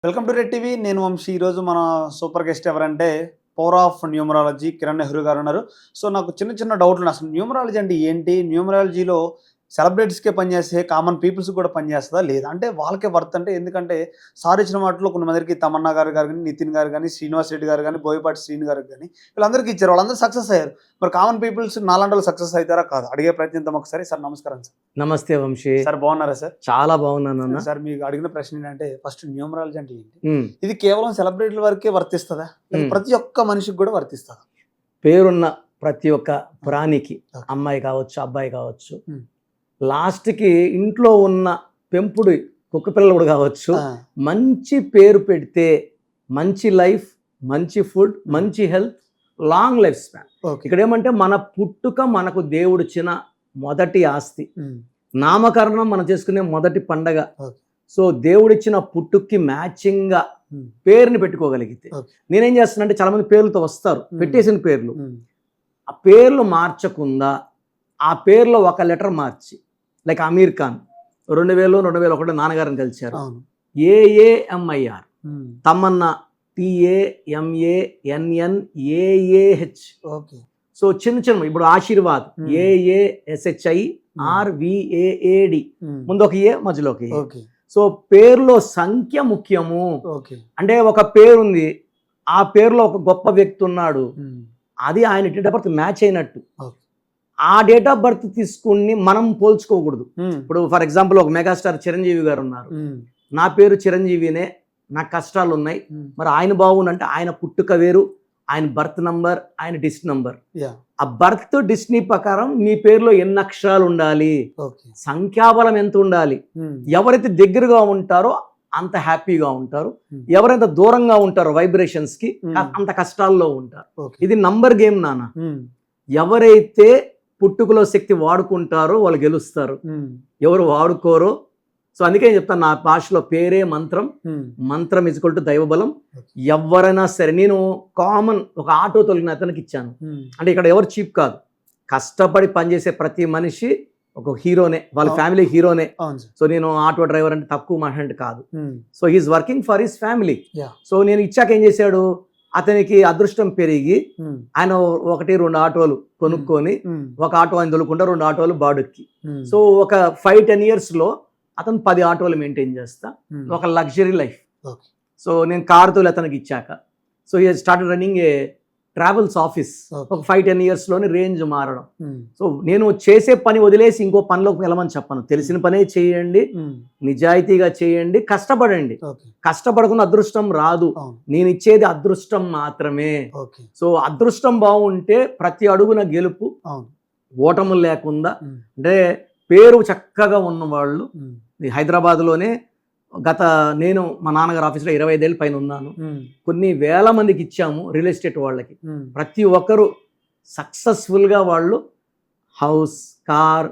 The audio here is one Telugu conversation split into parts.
Welcome to red TV. నేను వంశీ. ఈరోజు మన సూపర్ గెస్ట్ ఎవరంటే power of numerology Kiran Nehru గారు ఉన్నారు. సో నాకు చిన్న చిన్న డౌట్లు. అసలు న్యూమరాలజీ అంటే ఏంటి? న్యూమరాలజీలో సెలబ్రిటీస్కే పనిచేస్తే కామన్ పీపుల్స్ కూడా పనిచేస్తుందా లేదా? అంటే వాళ్ళకే వర్త్ అంటే ఎందుకంటే సార్ ఇచ్చిన వాటిలో కొంతమందికి తమన్నా గారు కానీ, నితిన్ గారు కానీ, శ్రీనివాస్ రెడ్డి గారు కానీ, బోయపాటి శ్రీని గారికి కానీ వీళ్ళందరికీ ఇచ్చారు. వాళ్ళందరూ సక్సెస్ అయ్యారు. మరి కామన్ పీపుల్స్ నాలాంటి వాళ్ళు సక్సెస్ అవుతారా కాదు? అడిగే ప్రయత్నిద్దాం ఒకసారి. సార్ నమస్కారం సార్. నమస్తే వంశీ. సార్ బాగున్నారా సార్? చాలా బాగున్నాను అన్న. సార్ మీకు అడిగిన ప్రశ్న ఏంటంటే ఫస్ట్ న్యూమరాలజీ అంటే ఏంటి? ఉమ్. ఇది కేవలం సెలబ్రిటీల వరకే వర్తిస్తుందా? ప్రతి ఒక్క మనిషికి కూడా వర్తిస్తుందా? పేరున్న ప్రతి ఒక్క ప్రాణికి, Okay. అమ్మాయి కావచ్చు, అబ్బాయి కావచ్చు, ఉమ్. లాస్ట్కి ఇంట్లో ఉన్న పెంపుడు కుక్క పిల్లలు కూడా కావచ్చు, ఆ, మంచి పేరు పెడితే మంచి లైఫ్, మంచి ఫుడ్, మంచి health, long life span. Okay. ఇక్కడ ఏమంటే మన పుట్టుక మనకు దేవుడిచ్చిన మొదటి ఆస్తి. ఉమ్. నామకరణం మనం చేసుకునే మొదటి పండగ. Okay. సో దేవుడిచ్చిన పుట్టుక్కి మ్యాచింగ్గా ఉమ్. పేరుని పెట్టుకోగలిగితే, Okay. నేనేం చేస్తున్నా అంటే చాలా మంది పేర్లతో వస్తారు, పెట్టేసిన పేర్లు. ఉమ్. ఆ పేర్లు మార్చకుండా ఆ పేర్లో ఒక లెటర్ మార్చి, లైక్ అమీర్ ఖాన్ 2000 2001 నాన్నగారిని కలిశారు, అవును. AAMIR. ఉమ్. తమన్నా TAMANNAAH. ఓకే. సో చిన్న చిన్న, ఇప్పుడు ఆశీర్వాద్ AASHIRVAAD, ఉమ్. ముందు ఒక ఏ, మధ్యలో ఒక ఏ. ఓకే. సో పేరులో సంఖ్య ముఖ్యము. ఓకే. అంటే ఒక పేరు ఉంది, ఆ పేరులో ఒక గొప్ప వ్యక్తి ఉన్నాడు, ఉమ్. అది ఆయన డేట్ ఆఫ్ బర్త్ మ్యాచ్ అయినట్టు. ఓకే. ఆ డేట్ ఆఫ్ బర్త్ తీసుకుని మనం పోల్చుకోకూడదు. ఉమ్. ఇప్పుడు ఫర్ ఎగ్జాంపుల్ ఒక మెగాస్టార్ చిరంజీవి గారు ఉన్నారు, ఉమ్. నా పేరు చిరంజీవినే, నాకు కష్టాలు ఉన్నాయి, ఉమ్. మరి ఆయన బాగుందంటే ఆయన పుట్టుక వేరు, ఆయన బర్త్ నంబర్, ఆయన డిస్ట్ నంబర్. యా. ఆ బర్త్ డిస్నీ ప్రకారం మీ పేరులో ఎన్ని అక్షరాలు ఉండాలి, ఓకే. సంఖ్యాబలం ఎంత ఉండాలి, ఉమ్. ఎవరైతే దగ్గరగా ఉంటారో అంత హ్యాపీగా ఉంటారు, Hmm. ఎవరైతే దూరంగా ఉంటారో వైబ్రేషన్స్ కి Hmm. అంత కష్టాల్లో ఉంటారు. ఓకే. ఇది నంబర్ గేమ్ నాన్న. ఉమ్. ఎవరైతే పుట్టుకలో శక్తి వాడుకుంటారో వాళ్ళు గెలుస్తారు, ఉమ్. ఎవరు వాడుకోరో. సో అందుకే నేను చెప్తాను, నా భాషలో పేరే మంత్రం, ఉమ్. మంత్రం ఈజ్వల్ టు దైవబలం. Okay. ఎవరైనా సరే, నేను కామన్ ఒక ఆటో తొలగిన అతనికి ఇచ్చాను. ఉమ్. అంటే ఇక్కడ ఎవరు చీప్ కాదు, కష్టపడి పనిచేసే ప్రతి మనిషి ఒక హీరోనే, వాళ్ళ Oh. ఫ్యామిలీ హీరోనే. అవును సార్. సో నేను ఆటో డ్రైవర్ అంటే తక్కువ మాట కాదు. Um. So he's working for his family. Yeah. So నేను ఇచ్చాక ఏం చేశాడు, అతనికి అదృష్టం పెరిగి ఉమ్. ఆయన 1-2 ఆటోలు కొనుక్కొని, ఉమ్. ఒక ఆటో ఆయన తొలుకుంటా, 2 ఆటోలు బాడుక్కి. ఉమ్. సో ఒక 5-10 yearsలో అతను 10 ఆటోలు మెయింటైన్ చేస్తా, ఉమ్. ఒక లగ్జరీ లైఫ్. ఓకే. సో నేను కారు తోలి అతనికి ఇచ్చాక, so he started running A travels office. Okay. ఒక 5-10 yearsలోని రేంజ్ మారడం. ఉమ్. సో నేను చేసే పని వదిలేసి ఇంకో పనిలోకి వెళ్ళమని చెప్పను, తెలిసిన పనే చేయండి, ఉమ్. నిజాయితీగా చేయండి, కష్టపడండి. ఓకే. కష్టపడకుండా అదృష్టం రాదు, అవును. నేను ఇచ్చేది అదృష్టం మాత్రమే. ఓకే. సో అదృష్టం బాగుంటే ప్రతి అడుగున గెలుపు, అవును. ఓటములు లేకుండా. ఉమ్. అంటే పేరు చక్కగా ఉన్నవాళ్ళు, ఉమ్. ఈ హైదరాబాద్లోనే నేను మా నాన్నగారు ఆఫీస్లో 25 ఏళ్ళ పైన ఉన్నాను, ఉమ్. కొన్ని వేల మందికి ఇచ్చాము రియల్ ఎస్టేట్ వాళ్ళకి. ఉమ్. ప్రతి ఒక్కరు సక్సెస్ఫుల్గా వాళ్ళు హౌస్, కార్,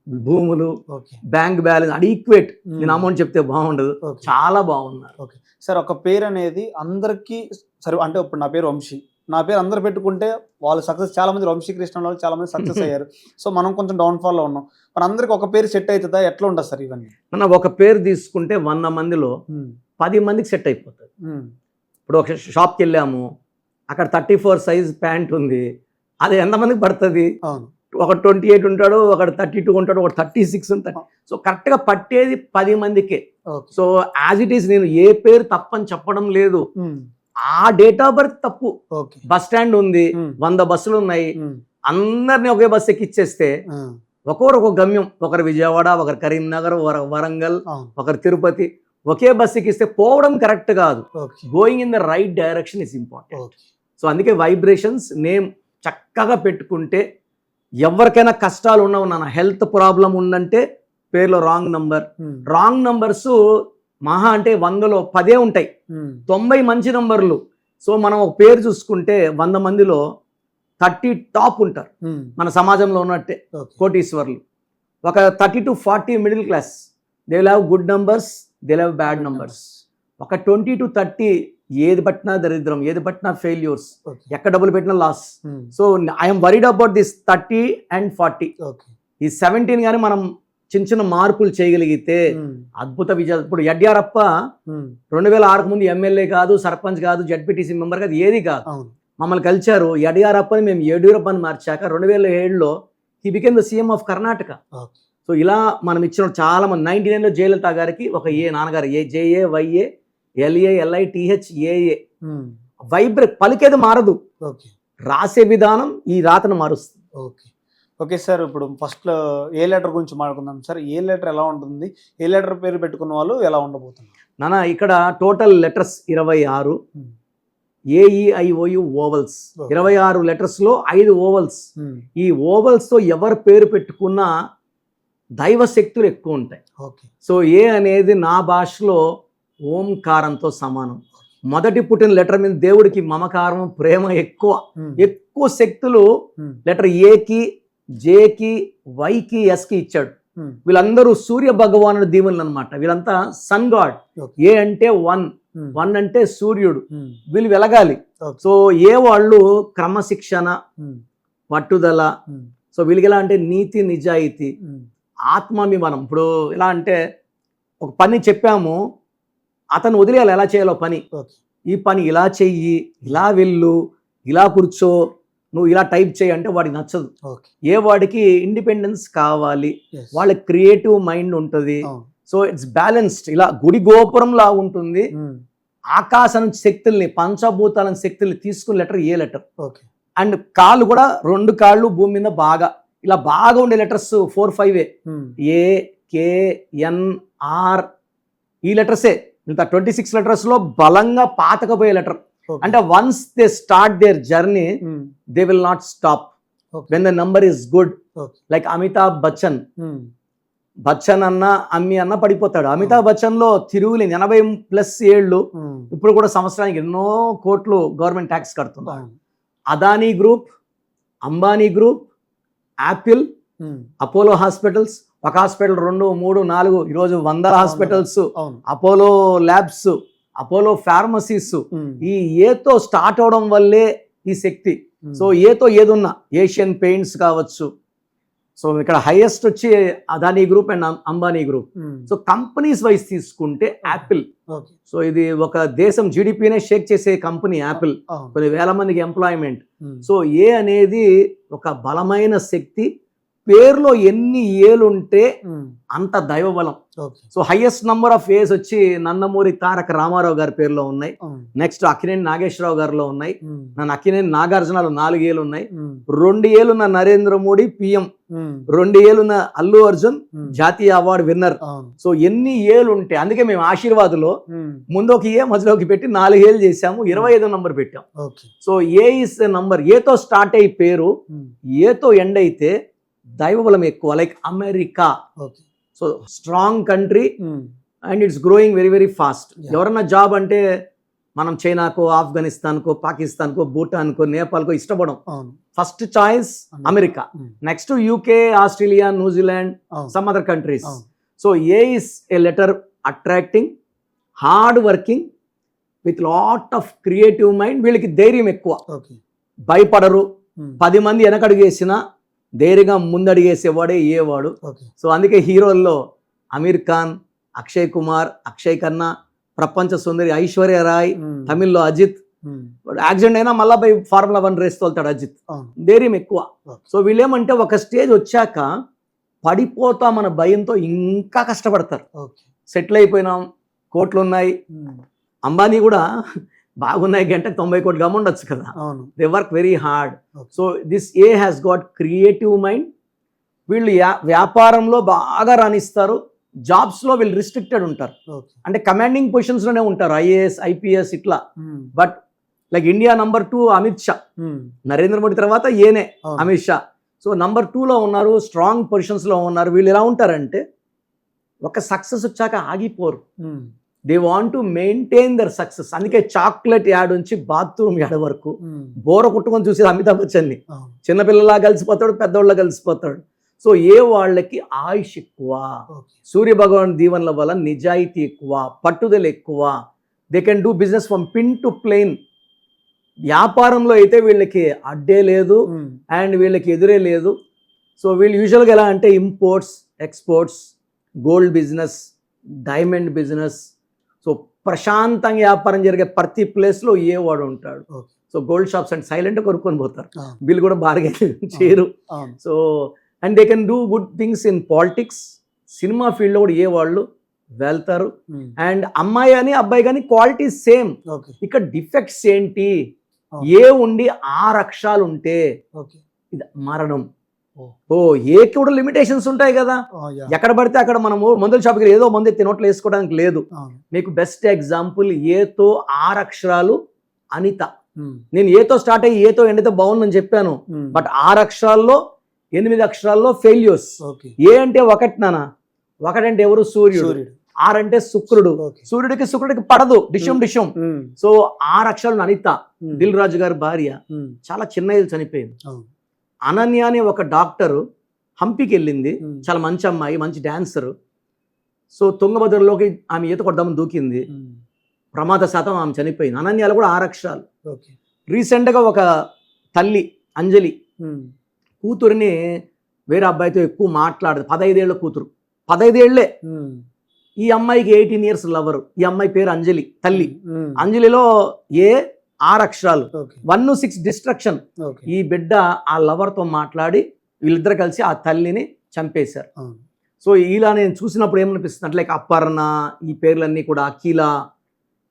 భూములు, okay. Bank balance adequate. Um. నేను అమౌంట్ చెప్తే బాగుండదు, ఓకే. చాలా బాగున్నారు. ఓకే. సార్ ఒక పేరు అనేది అందరికీ సరే, అంటే ఇప్పుడు నా పేరు వంశీ, నా పేరు అందరు పెట్టుకుంటే వాళ్ళు సక్సెస్, చాలా మంది వంశీ కృష్ణ వాళ్ళు చాలా మంది సక్సెస్ అయ్యారు. సో మనం కొంచెం డౌన్ఫాల్లో ఉన్నాం. మన అందరికి ఒక పేరు సెట్ అవుతుందా? ఎట్లా ఉంటుంది సార్ ఇవన్నీ? మనం ఒక పేరు తీసుకుంటే 100 మందిలో ఉమ్. 10 మందికి సెట్ అయిపోతుంది. ఉమ్. ఇప్పుడు ఒక షాప్కి వెళ్ళాము, అక్కడ 34 సైజ్ ప్యాంట్ ఉంది, అది ఎంతమందికి పడుతుంది? అవును. ఒక 28 ఉంటాడు, ఒకడు 32 ఉంటాడు, ఒకటి 36 ఉంటాడు. సో కరెక్ట్గా పట్టేది 10 మందికే. Okay. So as it is, నేను ఏ పేరు తప్పని చెప్పడం లేదు, ఉమ్. ఆ డేట్ ఆఫ్ బర్త్ తప్పు. ఓకే. బస్ స్టాండ్ ఉంది, ఉమ్. 100 బస్సులు ఉన్నాయి, ఉమ్. అందరినీ ఒకే బస్సు ఎక్కిచ్చేస్తే ఆ. ఒక్కొక్కరు ఒక గమ్యం, ఒకరు విజయవాడ, ఒకరు కరీంనగర్, వరంగల్, అవును. ఒకరు తిరుపతి, ఒకే బస్సు ఎక్కిస్తే పోవడం కరెక్ట్ కాదు. Okay. Going in the right direction is important. Okay. So అందుకే వైబ్రేషన్స్ నేమ్ చక్కగా పెట్టుకుంటే, ఎవరికైనా కష్టాలు ఉన్నవు, నా హెల్త్ ప్రాబ్లం ఉందంటే పేర్లో రాంగ్ నంబర్. ఉమ్. రాంగ్ నంబర్స్ మహా అంటే 100లో 10 ఉంటాయి, ఉమ్. 90 మంచి నంబర్లు. సో మనం ఒక పేరు చూసుకుంటే 100 మందిలో 30 టాప్ ఉంటారు ఉమ్. మన సమాజంలో ఉన్నట్టే, ఓకే. కోటీశ్వర్లు. ఒక 30 to 40 middle class, they will have good numbers, they will have bad numbers. ఒక 20 to 30 ఏది పట్టినా దరిద్రం, ఏది పట్టినా ఫెయిల్యూర్స్, ఓకే. ఎక్కడ డబ్బులు పెట్టినా loss. Um. So I'm worried about this 30 and 40. Okay. ఈ 17 కానీ మనం చిన్న చిన్న మార్పులు చేయగలిగితే అద్భుత విజయాలు. ఇప్పుడు యడ్యూరప్ప 2006 ముందు ఎమ్మెల్యే కాదు, సర్పంచ్ కాదు, జడ్పీటీసీ మెంబర్ కాదు, ఏది కాదు. మమ్మల్ని కలిచారు. యడ్యూరప్పని మేము యడ్యూరప్పని మార్చాక 2007లో he became the CM of Karnataka. So ఇలా మనం ఇచ్చిన చాలా మంది 99లో జయలలిత గారికి ఒక నాన్నగారు JAYA LALITHAA వైబ్రేట్ పలికేది మారదు, రాసే విధానం ఈ రాతను మారుస్తుంది. ఓకే సార్, ఇప్పుడు ఫస్ట్లో ఏ లెటర్ గురించి మాట్లాడుకుందాం సార్. ఏ లెటర్ ఎలా ఉంటుంది, ఏ లెటర్ పేరు పెట్టుకున్న వాళ్ళు ఎలా ఉండబోతున్నారు? నాన్న ఇక్కడ total letters 26, AEIOU ovals 26 లెటర్స్లో 5 ovals. ఈ ఓవల్స్తో ఎవరు పేరు పెట్టుకున్నా దైవ శక్తులు ఎక్కువ ఉంటాయి. సో ఏ అనేది నా భాషలో ఓంకారంతో సమానం. మొదటి పుట్టిన లెటర్ మీద దేవుడికి మమకారం, ప్రేమ ఎక్కువ శక్తులు లెటర్ ఏకి, జేకి, వైకి, ఎస్కి ఇచ్చాడు. వీళ్ళందరూ సూర్య భగవానుడు దీవెనలు అనమాట. వీళ్ళంతా సన్ గాడ్. ఏ అంటే 1 అంటే సూర్యుడు. వీళ్ళు వెలగాలి. సో ఏ వాళ్ళు క్రమశిక్షణ, పట్టుదల. సో వీళ్ళకి ఎలా అంటే నీతి, నిజాయితీ, ఆత్మాభిమానం. ఇప్పుడు ఎలా అంటే ఒక పని చెప్పాము, అతను వదిలేయాలి ఎలా చేయాలో పని. ఈ పని ఇలా చెయ్యి, ఇలా వెళ్ళు, ఇలా కూర్చో, నువ్వు ఇలా టైప్ చేయి అంటే వాడికి నచ్చదు. ఏ వాడికి ఇండిపెండెన్స్ కావాలి, వాళ్ళ క్రియేటివ్ మైండ్ ఉంటుంది. So it's balanced. ఇలా గుడి గోపురంలా ఉంటుంది. ఆకాశం శక్తుల్ని, పంచభూతాల శక్తుల్ని తీసుకుని లెటర్ ఏ లెటర్. అండ్ కాళ్ళు కూడా 2 కాళ్ళు భూమి మీద బాగా ఇలా బాగా ఉండే లెటర్స్ 4, 5 AKNR ఈ లెటర్సే. ఇంత 26 లెటర్స్ లో బలంగా పాతకపోయే లెటర్. అంటే once they start their journey they will not stop when the number is good. Like Amitabh Bachchan, Bachchan అన్న అమ్మి అన్న పడిపోతాడు. అమితాబ్ బచ్చన్ లో తిరుగులేని 80+ ఏళ్ళు, ఇప్పుడు కూడా సంవత్సరానికి ఎన్నో కోట్లు గవర్నమెంట్ ట్యాక్స్ కడుతున్నారు. Adani group, Ambani group, Apple, Apollo hospitals, ఒక హాస్పిటల్ 2, 3, 4, ఈరోజు 100 hospitals, Apollo labs, Apollo pharmacies. ఈ ఏతో స్టార్ట్ అవడం వల్లే ఈ శక్తి. సో ఏతో ఏదున్నా ఏషియన్ పెయింట్స్ కావచ్చు. సో ఇక్కడ హైయెస్ట్ వచ్చి Adani group and Ambani group. So companies wise తీసుకుంటే యాపిల్. సో ఇది ఒక దేశం జీడిపినే షేక్ చేసే కంపెనీ యాపిల్. కొన్ని వేల మందికి ఎంప్లాయ్మెంట్. సో ఏ అనేది ఒక బలమైన శక్తి. పేరులో ఎన్ని ఏలు ఉంటే అంత దైవ బలం. సో హైయెస్ట్ నంబర్ ఆఫ్ ఏస్ వచ్చి నందమూరి తారక రామారావు గారి పేరులో ఉన్నాయి. నెక్స్ట్ అక్కినేని నాగేశ్వరరావు గారిలో ఉన్నాయి. నన్ను అక్కినేని నాగార్జునలో 4 ఏళ్ళు ఉన్నాయి. 2 ఏళ్ళున్న నరేంద్ర మోడీ PM, 2 ఏళ్ళున్న అల్లు అర్జున్ జాతీయ అవార్డు విన్నర్. సో ఎన్ని ఏళ్ళు ఉంటే, అందుకే మేము ఆశీర్వాదులో ముందు ఒక ఏ మధ్యలోకి పెట్టి 4 ఏళ్ళు చేసాము, 25వ నంబర్ పెట్టాం. So A is number. ఏతో స్టార్ట్ అయ్యి పేరు ఏతో ఎండ్ అయితే దైవబలం ఎక్కువ. Like America. So strong country and it's growing very very fast. ఎవరన్నా జాబ్ అంటే మనం చైనాకో, ఆఫ్ఘనిస్తాన్కో, పాకిస్తాన్కో, భూటాన్కో, నేపాల్కో ఇష్టపడం. First choice America. Next UK, Australia, New Zealand, some other countries. So A is a letter attracting, hard working with lot of creative mind. వీళ్ళకి ధైర్యం ఎక్కువ, భయపడరు. 10 మంది వెనకడుగేసినా ధైర్యంగా ముందడిగేసేవాడే ఏవాడు. సో అందుకే హీరోల్లో అమీర్ ఖాన్, అక్షయ్ కుమార్, అక్షయ్ ఖన్నా, ప్రపంచ సుందరి ఐశ్వర్య రాయ్, తమిళ్లో అజిత్. యాక్సిడెంట్ అయినా మళ్ళా పోయి Formula 1 రేస్ తోలుతాడు అజిత్. ధైర్యం ఎక్కువ. సో వీళ్ళేమంటే ఒక స్టేజ్ వచ్చాక పడిపోతామన్న భయంతో ఇంకా కష్టపడతారు. సెటిల్ అయిపోయినాం, కోట్లు ఉన్నాయి. అంబానీ కూడా బాగున్నాయి, గంటకు 90 కోట్లు ఉండొచ్చు కదా. They work very hard. So this A has got creative mind. వీళ్ళు వ్యాపారంలో బాగా రాణిస్తారు. జాబ్స్లో వీళ్ళు రిస్ట్రిక్టెడ్ ఉంటారు. అంటే కమాండింగ్ పొజిషన్స్లోనే ఉంటారు, IAS, IPS ఇట్లా. But like India number 2 Amit Shah, Narendra Modi తర్వాత ఏనే అమిత్ షా. సో నంబర్ 2లో ఉన్నారు, స్ట్రాంగ్ పొజిషన్స్లో ఉన్నారు. వీళ్ళు ఎలా ఉంటారంటే ఒక సక్సెస్ వచ్చాక ఆగిపోరు. They want to maintain their success. అందుకే చాక్లెట్ యాడ్ నుంచి బాత్రూమ్ యాడ్ వరకు బోర కుట్టుకొని చూసేది అమితాబ్ బచ్చన్ని. చిన్నపిల్లలా కలిసిపోతాడు, పెద్దోళ్ళ కలిసిపోతాడు. సో ఏ వాళ్ళకి ఆయుష్ ఎక్కువ, సూర్య భగవాన్ దీవెనల వల్ల నిజాయితీ ఎక్కువ, పట్టుదల ఎక్కువ. They can do business from pin to plane. వ్యాపారంలో అయితే వీళ్ళకి అడ్డే లేదు అండ్ వీళ్ళకి ఎదురే లేదు. సో వీళ్ళు యూజువల్గా ఎలా అంటే imports, exports, gold business, diamond business. So ప్రశాంతంగా వ్యాపారం జరిగే ప్రతి ప్లేస్లో ఏ వాడు ఉంటాడు. ఓకే. సో గోల్డ్ షాప్స్ అంటే సైలెంట్గా కొనుక్కొని పోతారు, అవును. బిల్ కూడా బార్గెన్ చేయరు. అవును. So and they can do good things in politics. Cinema ఫీల్డ్లో కూడా ఏ వాళ్ళు వెళ్తారు. అండ్ అమ్మాయి అని అబ్బాయి కానీ క్వాలిటీ సేమ్. ఓకే. ఇక్కడ డిఫెక్ట్స్ ఏంటి? అవును. ఏ ఉండి 6 అక్షరాలు ఉంటే ఓకే. ఇది మరణం. ఓ. ఓ ఏకి కూడా లిమిటేషన్స్ ఉంటాయి కదా. ఎక్కడ పడితే అక్కడ మనము మందుల షాప్కి ఏదో మందు ఎత్తి నోట్లో వేసుకోవడానికి లేదు. అవును. మీకు బెస్ట్ ఎగ్జాంపుల్ ఏతో 6 అక్షరాలు అనిత. ఉమ్. నేను ఏతో స్టార్ట్ అయ్యి ఏతో ఎండితే బాగుందని చెప్పాను, ఉమ్. బట్ 6 అక్షరాల్లో 8 అక్షరాల్లో ఫెయిల్యూర్స్. ఓకే. ఏ అంటే ఒకటి నాన్న, ఒకటంటే ఎవరు? సూర్యుడు. సూర్యుడు. 6 అంటే శుక్రుడు. ఓకే. శుక్రుడికి పడదు, డిషం డిషం. ఉమ్. సో 6 అక్షరాలు అనిత, ఉమ్. దిల్ రాజు గారి భార్య, ఉమ్. చాలా చిన్న ఏళ్ళు చనిపోయింది. అవును. అనన్య అనే ఒక డాక్టరు హంపికి వెళ్ళింది, ఉమ్. చాలా మంచి అమ్మాయి, మంచి డాన్సరు. సో తుంగభద్రలోకి ఆమె ఈత కొడదామని దూకింది, ఉమ్. ప్రమాద శాతం ఆమె చనిపోయింది. అనన్యాలు కూడా 6 అక్షరాలు. ఓకే. రీసెంట్గా ఒక తల్లి అంజలి ఉమ్. కూతురిని వేరే అబ్బాయితో ఎక్కువ మాట్లాడదు, 15 ఏళ్ళ కూతురు, 15 ఏళ్లే. ఉమ్. ఈ అమ్మాయికి 18 ఇయర్స్ లవరు. ఈ అమ్మాయి పేరు అంజలి, తల్లి. ఉమ్. అంజలిలో ఏ 6 అక్షరాలు, ఓకే. 1-6 డిస్ట్రక్షన్. ఓకే. ఈ బిడ్డ ఆ లవర్తో మాట్లాడి వీళ్ళిద్దరు కలిసి ఆ తల్లిని చంపేశారు. అవును. సో ఇలా నేను చూసినప్పుడు ఏమనిపిస్తుంది అంటే, లైక్ అపర్ణ, ఈ పేర్లన్నీ కూడా అఖిల,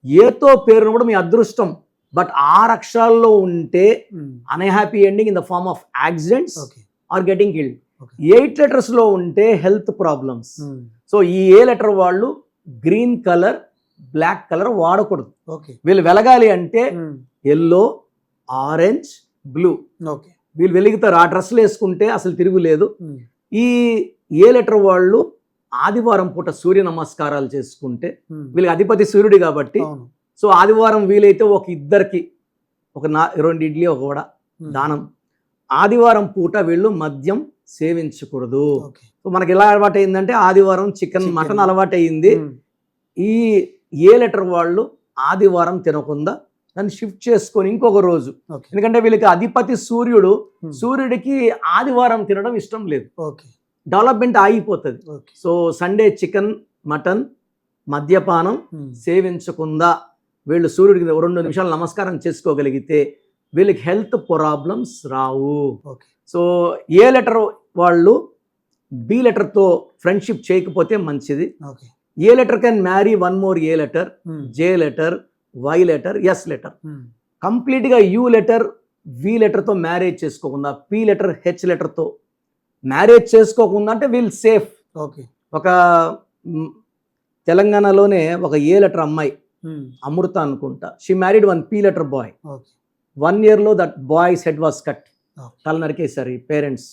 ఏతో పేరును కూడా మీ అదృష్టం. బట్ 6 అక్షరాల్లో ఉంటే um. Unhappy ending in the form of accidents okay. Or getting killed. Okay. 8 లెటర్స్లో ఉంటే హెల్త్ ప్రాబ్లమ్స్. ఉమ్. సో ఈ ఏ లెటర్ వాళ్ళు గ్రీన్ కలర్, బ్లాక్ కలర్ వాడకూడదు. ఓకే. వీళ్ళు వెలగాలి అంటే um. Yellow, orange, blue okay. వీళ్ళు వెలుగుతారు. ఆ డ్రెస్సులు వేసుకుంటే అసలు తిరుగులేదు. ఉమ్. ఈ ఏ లెటర్ వాళ్ళు ఆదివారం పూట సూర్య నమస్కారాలు చేసుకుంటే, ఉమ్. వీళ్ళకి అధిపతి సూర్యుడు కాబట్టి, అవును. సో ఆదివారం వీలైతే ఒక ఇద్దరికి ఒక 2 ఇడ్లీ ఒక వడ ఉమ్. దానం. ఆదివారం పూట వీళ్ళు మద్యం సేవించకూడదు. ఓకే. సో మనకి ఎలా అలవాటు అయిందంటే ఆదివారం చికెన్, మటన్ అలవాటు అయింది. ఉమ్. ఈ ఏ లెటర్ వాళ్ళు ఆదివారం తినకుండా దాన్ని షిఫ్ట్ చేసుకొని ఇంకొక రోజు, ఓకే. ఎందుకంటే వీళ్ళకి అధిపతి సూర్యుడు, ఉమ్. సూర్యుడికి ఆదివారం తినడం ఇష్టం లేదు, ఓకే. డెవలప్మెంట్ ఆగిపోతుంది. Okay. So Sunday chicken, mutton, మద్యపానం ఉమ్. సేవించకుండా వీళ్ళు సూర్యుడికి 2 నిమిషాలు నమస్కారం చేసుకోగలిగితే వీళ్ళకి హెల్త్ ప్రాబ్లమ్స్ రావు. ఓకే. సో ఏ లెటర్ వాళ్ళు బి లెటర్తో ఫ్రెండ్షిప్ చేయకపోతే మంచిది. Okay. A letter can marry 1 more A letter, um. J letter, Y letter, S letter. Um. కంప్లీట్గా యూ లెటర్, వి లెటర్తో మ్యారేజ్ చేసుకోకుండా, పి లెటర్, హెచ్ లెటర్తో మ్యారేజ్ చేసుకోకుండా అంటే వీళ్ళు సేఫ్. ఓకే. ఒక తెలంగాణలోనే ఒక ఏ లెటర్ అమ్మాయి, ఉమ్. అమృత అనుకుంటా, she married 1 P letter boy. Okay. 1 ఇయర్లో that boy's head was cut. Okay. తల నరికేశారు ఈ పేరెంట్స్.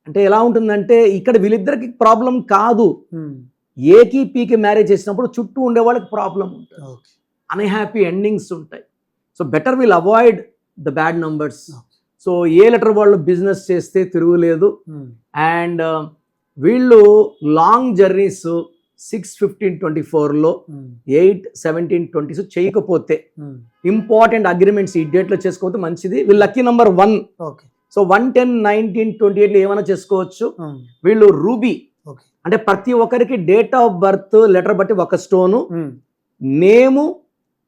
అంటే ఎలా ఉంటుందంటే ఇక్కడ వీళ్ళిద్దరికి ప్రాబ్లం కాదు, ఉమ్. ఏకి పీకి మ్యారేజ్ చేసినప్పుడు చుట్టూ ఉండే వాళ్ళకి ప్రాబ్లం ఉంటుంది, ఓకే. అన్హ్యాపీ ఎండింగ్స్ ఉంటాయి. So better will avoid the bad numbers. Okay. So A letter వాళ్ళు బిజినెస్ చేస్తే తిరుగులేదు. ఉమ్. అండ్ వీళ్ళు లాంగ్ జర్నీస్ 6-15-24లో, ఉమ్. 8-17-20 చేయకపోతే, ఉమ్. ఇంపార్టెంట్ అగ్రిమెంట్స్ ఈ డేట్లో చేసుకోకపోతే మంచిది. వీళ్ళు లక్కీ నెంబర్ 1. ఓకే. సో 1-10-19-28లో ఏమైనా చేసుకోవచ్చు. ఉమ్. వీళ్ళు రూబీ ఓకే. అంటే ప్రతి ఒక్కరికి డేట్ ఆఫ్ బర్త్ లెటర్ బట్టి ఒక stone, um. Name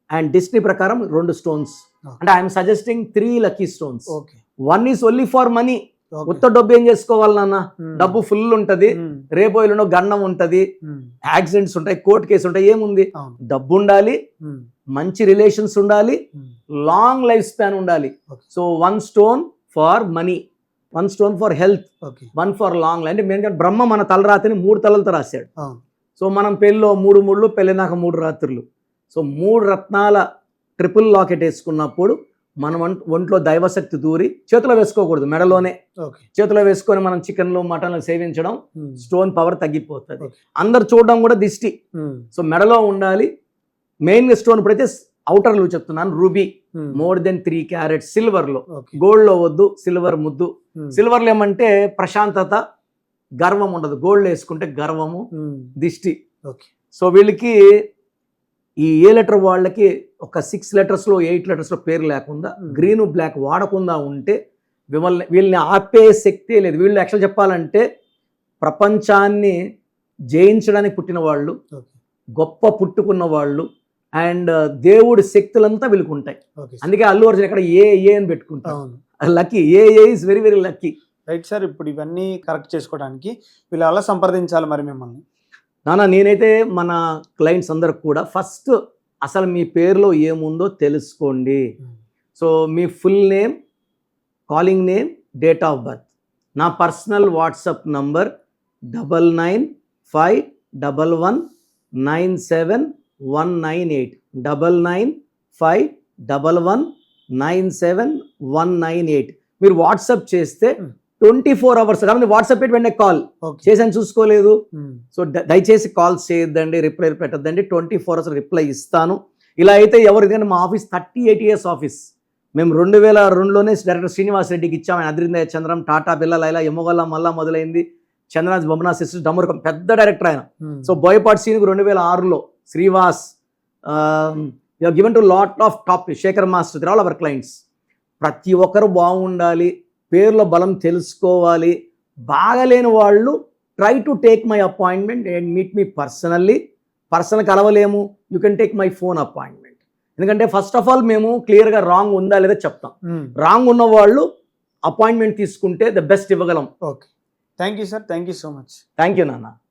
and Disney ప్రకారం 2 స్టోన్స్. Okay. అంటే I'm suggesting 3 lucky stones. Okay. 1 is only for money. Okay. ఉత్త డబ్బు ఏం చేసుకోవాలి నాన్న? ఉమ్. డబ్బు ఫుల్ ఉంటుంది, ఉమ్. రేపోయిలో గండం ఉంటుంది, ఉమ్. యాక్సిడెంట్స్ ఉంటాయి, కోర్టు కేసు ఉంటాయి. ఏముంది? అవును. డబ్బు ఉండాలి, ఉమ్. మంచి రిలేషన్స్ ఉండాలి, ఉమ్. లాంగ్ లైఫ్ స్పాన్ ఉండాలి. Okay. So 1 stone for money, 1 stone for health, okay. 1 for long life. అంటే మేము బ్రహ్మ మన తలరాతిని 3 తలలతో రాశాడు. అవును. సో మనం పెళ్ళిలో 3 ముళ్ళు, పెళ్ళినాక 3 రాత్రులు. సో 3 రత్నాల ట్రిపుల్ లాకెట్ వేసుకున్నప్పుడు మనం ఒంట్లో దైవశక్తి దూరి, చేతిలో వేసుకోకూడదు, మెడలోనే. ఓకే. చేతిలో వేసుకొని మనం చికెన్లు, మటన్లు సేవించడం, ఉమ్. స్టోన్ పవర్ తగ్గిపోతుంది. Okay. అందరు చూడడం కూడా దిష్టి. ఉమ్. సో మెడలో ఉండాలి. మెయిన్గా స్టోన్ ఇప్పుడైతే అవుటర్లు చెప్తున్నాను, ruby um. More than 3 carats. సిల్వర్లో, ఓకే. గోల్డ్లో వద్దు, సిల్వర్ ముద్దు. ఉమ్. సిల్వర్లో ఏమంటే ప్రశాంతత, గర్వం ఉండదు. గోల్డ్ వేసుకుంటే గర్వము, ఉమ్. దిష్టి. ఓకే. సో వీళ్ళకి ఈ ఏ లెటర్ వాళ్ళకి ఒక 6 లెటర్స్లో 8 లెటర్స్లో పేరు లేకుండా, గ్రీన్ బ్లాక్ వాడకుండా ఉంటే వీళ్ళని ఆపే శక్తే లేదు. వీళ్ళు యాక్చువల్ చెప్పాలంటే ప్రపంచాన్ని జయించడానికి పుట్టిన వాళ్ళు, ఓకే గొప్ప పుట్టుకున్న వాళ్ళు, అండ్ దేవుడి శక్తులంతా వీళ్ళకి ఉంటాయి. Okay sir. అందుకే అల్లు అర్జున్ ఇక్కడ ఏ అని పెట్టుకుంటాం. అవును lucky, A is very very lucky. Right sir. ఇప్పుడు ఇవన్నీ కరెక్ట్ చేసుకోవడానికి వీళ్ళు ఎలా సంప్రదించాలి మరి మిమ్మల్ని? నాన్న, నేనైతే మన క్లయింట్స్ అందరికి కూడా ఫస్ట్ అసలు మీ పేరులో ఏముందో తెలుసుకోండి. So me full name, calling name, date of birth. నా పర్సనల్ వాట్సాప్ నంబర్ 9951197198 9951197198. మీరు వాట్సాప్ చేస్తే 24 hours వాట్సాప్ పెట్టి వెంటనే కాల్ ఓకే చేసాను చూసుకోలేదు. సో దయచేసి కాల్స్ చేయొద్దండి, రిప్లై పెట్టద్దండి. 24 hours రిప్లై ఇస్తాను. ఇలా అయితే ఎవరు, ఎందుకంటే మా ఆఫీస్ 38 years ఆఫీస్. మేము 2002లోనే డైరెక్టర్ శ్రీనివాస్ రెడ్డికి ఇచ్చాము. ఆయన అద్రిందయ చంద్రం, టాటా బిర్లా, లైలా, ఎమ్మగొల్ల మళ్ళా మొదలైంది. చంద్రనాథ్ బొమ్మనా సిస్టర్ డమరుకం, పెద్ద డైరెక్టర్ ఆయన. సో బోయపాటి సీన్కు 2006లో Srivas, given to lot of top Shekhar master, all our clients. ప్రతి ఒక్కరు బాగుండాలి, పేర్ల బలం తెలుసుకోవాలి. బాగలేని వాళ్ళు try to take my appointment and meet me personally. Personal కలవలేము, you can take my phone appointment. ఎందుకంటే ఫస్ట్ ఆఫ్ ఆల్ మేము క్లియర్గా రాంగ్ ఉందా లేదా చెప్తాం. రాంగ్ ఉన్న వాళ్ళు అపాయింట్మెంట్ తీసుకుంటే ద బెస్ట్ ఇవ్వగలం. Okay thank you sir. Thank you so much. Thank you నాన్న.